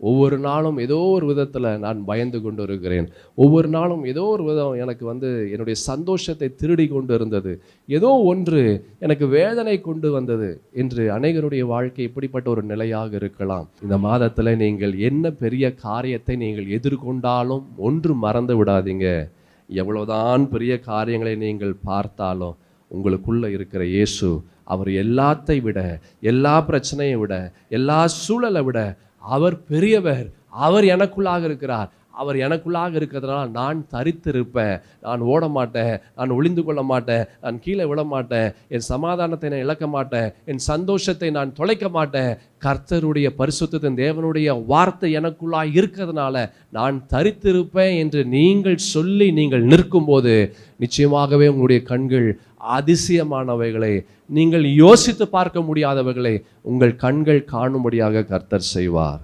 ஒவ்வொரு நாளும் ஏதோ ஒரு விதத்தில் நான் பயந்து கொண்டு இருக்கிறேன். ஒவ்வொரு நாளும் ஏதோ ஒரு விதம் எனக்கு என்னுடைய சந்தோஷத்தை திருடி கொண்டு இருந்தது. ஏதோ ஒன்று எனக்கு வேதனை கொண்டு வந்தது என்று அநேகருடைய வாழ்க்கை இப்படிப்பட்ட ஒரு நிலையாக இருக்கலாம். இந்த மாதத்தில் நீங்கள் என்ன பெரிய காரியத்தை நீங்கள் எதிர்கொண்டாலும் ஒன்று மறந்து விடாதீங்க. எவ்வளவுதான் பெரிய காரியங்களை நீங்கள் பார்த்தாலும் உங்களுக்குள்ள இருக்கிற இயேசு, அவர் எல்லாத்தை விட, எல்லா பிரச்சனையை விட, எல்லா சூழலை விட அவர் பெரியவர். அவர் எனக்குள்ளாக இருக்கிறார். அவர் எனக்குள்ளாக இருக்கிறதுனால நான் தரித்திருப்பேன். நான் ஓட மாட்டேன், நான் ஒளிந்து கொள்ள மாட்டேன், நான் கீழே விழ மாட்டேன், என் சமாதானத்தை நான் இழக்க மாட்டேன், என் சந்தோஷத்தை நான் தொலைக்க மாட்டேன். கர்த்தருடைய பரிசுத்தத்தின் தேவனுடைய வார்த்தை எனக்குள்ளாக இருக்கிறதுனால நான் தரித்திருப்பேன் என்று நீங்கள் சொல்லி நீங்கள் நிற்கும்போது நிச்சயமாகவே உங்களுடைய கண்கள் அதிசயமானவைகளை, நீங்கள் யோசித்து பார்க்க முடியாதவைகளை உங்கள் கண்கள் காணும்படியாக கர்த்தர் செய்வார்.